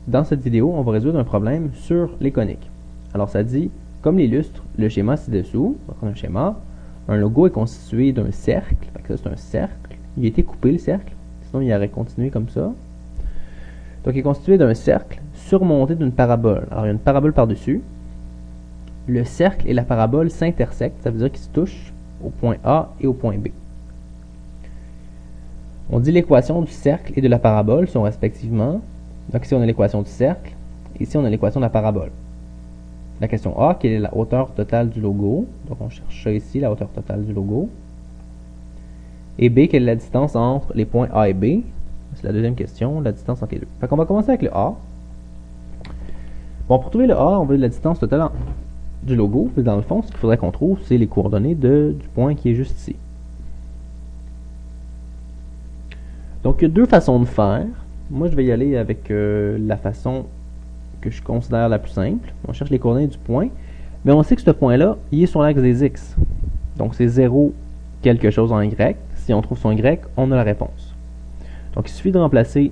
dans cette vidéo, on va résoudre un problème sur les coniques. Alors ça dit, comme l'illustre le schéma ci-dessous, on va prendre un schéma, un logo est constitué d'un cercle, fait que ça c'est un cercle, il a été coupé le cercle, sinon il aurait continué comme ça. Donc il est constitué d'un cercle surmonté d'une parabole. Alors il y a une parabole par-dessus, le cercle et la parabole s'intersectent, ça veut dire qu'ils se touchent au point A et au point B. On dit l'équation du cercle et de la parabole sont respectivement, donc ici on a l'équation du cercle, et ici on a l'équation de la parabole. La question A, quelle est la hauteur totale du logo? Donc on cherche ça ici, la hauteur totale du logo. Et B, quelle est la distance entre les points A et B? C'est la deuxième question, la distance entre les deux. Fait qu'on va commencer avec le A. Bon, pour trouver le A, on veut la distance totale du logo, mais dans le fond, ce qu'il faudrait qu'on trouve, c'est les coordonnées du point qui est juste ici. Donc, il y a deux façons de faire. Moi, je vais y aller avec la façon que je considère la plus simple. On cherche les coordonnées du point, mais on sait que ce point-là, il est sur l'axe des X. Donc, c'est 0 quelque chose en Y. Si on trouve son Y, on a la réponse. Donc, il suffit de remplacer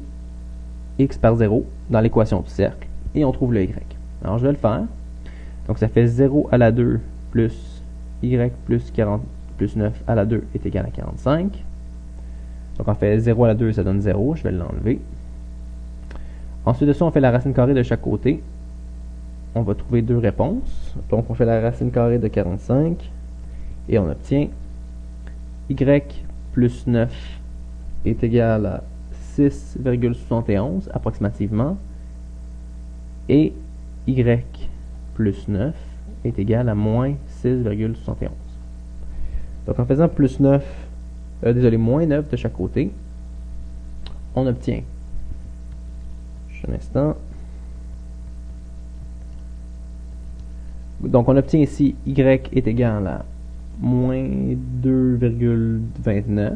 X par 0 dans l'équation du cercle, et on trouve le Y. Alors, je vais le faire. Donc, ça fait 0 à la 2 plus Y plus 9 à la 2 est égal à 45. Donc, on fait 0 à la 2, ça donne 0. Je vais l'enlever. Ensuite de ça, on fait la racine carrée de chaque côté. On va trouver deux réponses. Donc, on fait la racine carrée de 45. Et on obtient Y plus 9 est égal à 6,71 approximativement. Et Y plus 9 est égal à moins 6,71. Donc, en faisant plus 9, moins 9 de chaque côté, on obtient, juste un instant, donc on obtient ici Y est égal à moins 2,29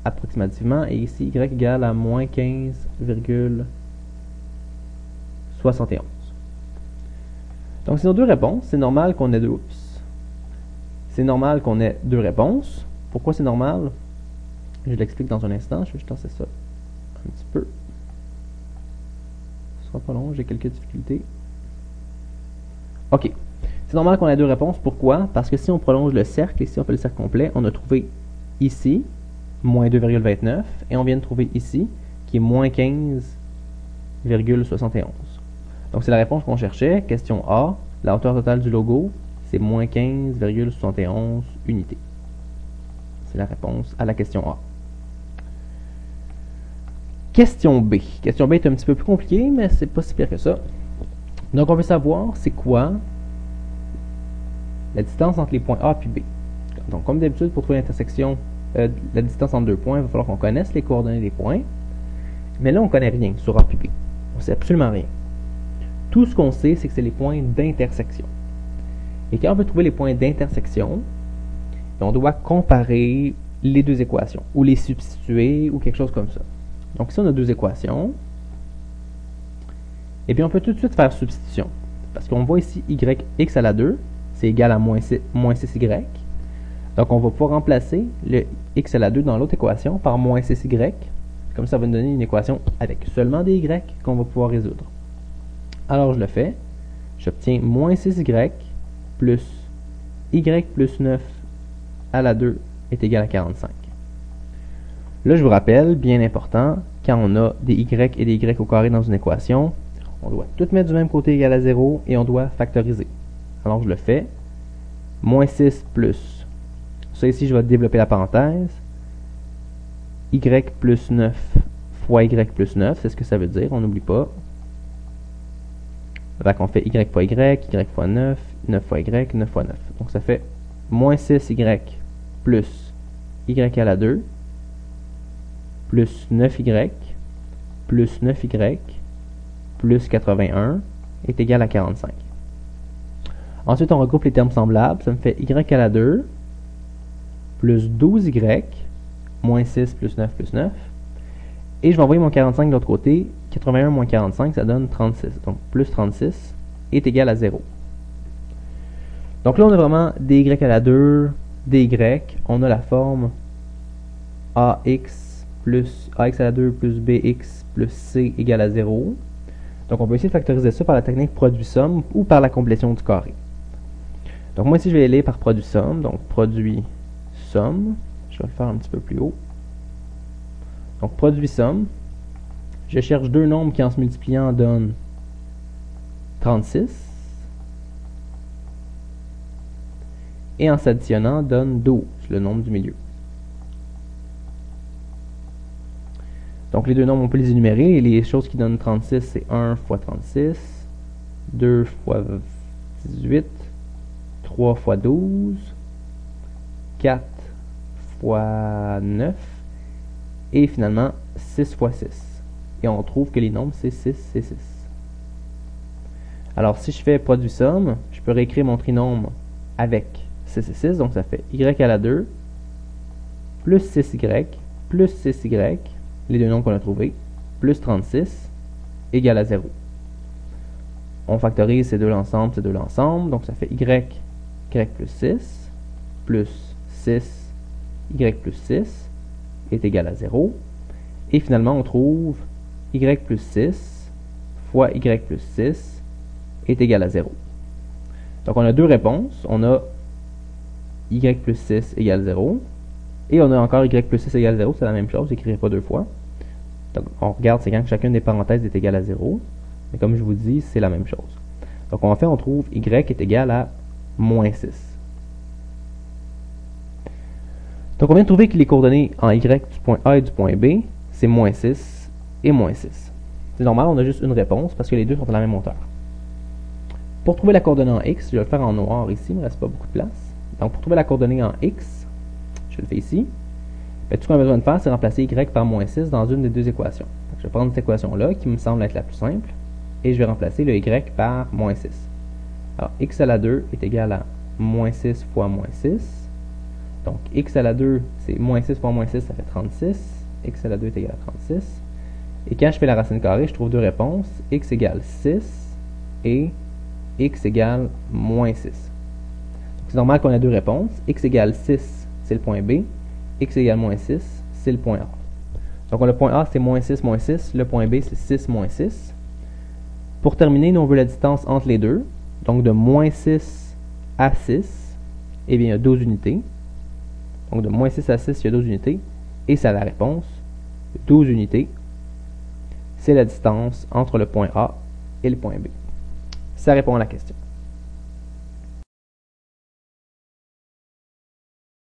approximativement, et ici Y égale à moins 15,71. Donc c'est nos deux réponses, c'est normal qu'on ait deux. C'est normal qu'on ait deux réponses. Pourquoi c'est normal? Je l'explique dans un instant. Je vais juste tasser ça un petit peu. Ce sera pas long, j'ai quelques difficultés. OK. C'est normal qu'on ait deux réponses. Pourquoi? Parce que si on prolonge le cercle, et si on fait le cercle complet, on a trouvé ici, moins 2,29, et on vient de trouver ici, qui est moins 15,71. Donc c'est la réponse qu'on cherchait. Question A, la hauteur totale du logo, c'est moins 15,71 unités. C'est la réponse à la question A. Question B. Question B est un petit peu plus compliquée, mais c'est pas si pire que ça. Donc, on veut savoir c'est quoi la distance entre les points A et B. Donc, comme d'habitude, pour trouver l'intersection, la distance entre deux points, il va falloir qu'on connaisse les coordonnées des points. Mais là, on ne connaît rien sur A et B. On ne sait absolument rien. Tout ce qu'on sait, c'est que c'est les points d'intersection. Et quand on veut trouver les points d'intersection, on doit comparer les deux équations, ou les substituer, ou quelque chose comme ça. Donc ici, on a deux équations. Et puis, on peut tout de suite faire substitution. Parce qu'on voit ici YX à la 2, c'est égal à moins 6Y. Donc, on va pouvoir remplacer le X à la 2 dans l'autre équation par moins 6Y. Comme ça va nous donner une équation avec seulement des Y qu'on va pouvoir résoudre. Alors, je le fais. J'obtiens moins 6Y plus Y plus 9 à la 2 est égal à 45. Là, je vous rappelle, bien important, quand on a des Y et des Y au carré dans une équation, on doit tout mettre du même côté égal à 0 et on doit factoriser. Alors, je le fais. Moins 6 plus, ça ici, je vais développer la parenthèse. Y plus 9 fois Y plus 9, c'est ce que ça veut dire, on n'oublie pas. Donc, on fait Y fois Y, Y fois 9, 9 fois Y, 9 fois 9. Donc, ça fait moins 6Y plus Y à la 2, plus 9Y, plus 9Y, plus 81, est égal à 45. Ensuite, on regroupe les termes semblables. Ça me fait Y à la 2, plus 12Y, moins 6 plus 9 plus 9. Et je vais envoyer mon 45 de l'autre côté. 81 moins 45, ça donne 36. Donc, plus 36 est égal à 0. Donc là, on a vraiment des Y à la 2, des Y. On a la forme AX plus AX à la 2 plus BX plus C égale à 0. Donc on peut essayer de factoriser ça par la technique produit-somme ou par la complétion du carré. Donc moi ici je vais aller par produit-somme, donc produit-somme, je vais le faire un petit peu plus haut. Donc produit-somme, je cherche deux nombres qui en se multipliant donnent 36 et en s'additionnant donne 12, le nombre du milieu. Donc les deux nombres on peut les énumérer et les choses qui donnent 36 c'est 1 fois 36, 2 fois 18, 3 fois 12, 4 fois 9 et finalement 6 fois 6. Et on trouve que les nombres c'est 6 et 6. Alors si je fais produit-somme, je peux réécrire mon trinôme avec 6 et 6, donc ça fait y à la 2 plus 6y plus 6y, les deux nombres qu'on a trouvés, plus 36 égale à 0. On factorise ces deux ensemble, donc ça fait y plus 6 plus 6 y plus 6 est égal à 0. Et finalement, on trouve y plus 6 fois y plus 6 est égal à 0. Donc on a deux réponses. On a y plus 6 égale 0. Et on a encore y plus 6 égale 0. C'est la même chose, j'écrirai pas deux fois. Donc on regarde, c'est quand chacune des parenthèses est égale à 0. Mais comme je vous dis, c'est la même chose. Donc en fait, on trouve y est égal à moins 6. Donc on vient de trouver que les coordonnées en y du point A et du point B, c'est moins 6 et moins 6. C'est normal, on a juste une réponse parce que les deux sont à la même hauteur. Pour trouver la coordonnée en x, je vais le faire en noir ici, il ne me reste pas beaucoup de place. Donc pour trouver la coordonnée en x, je le fais ici. Tout ce qu'on a besoin de faire, c'est remplacer y par moins 6 dans une des deux équations. Donc, je vais prendre cette équation-là, qui me semble être la plus simple, et je vais remplacer le y par moins 6. Alors, x à la 2 est égal à moins 6 fois moins 6. Donc, x à la 2, c'est moins 6 fois moins 6, ça fait 36. X à la 2 est égal à 36. Et quand je fais la racine carrée, je trouve deux réponses. X égale 6 et x égale moins 6. C'est normal qu'on ait deux réponses. X égale 6, c'est le point B. X égale moins 6, c'est le point A. Donc, le point A, c'est moins 6, moins 6. Le point B, c'est 6, moins 6. Pour terminer, nous, on veut la distance entre les deux. Donc, de moins 6 à 6, eh bien, il y a 12 unités. Donc, de moins 6 à 6, il y a 12 unités. Et c'est la réponse. 12 unités, c'est la distance entre le point A et le point B. Ça répond à la question.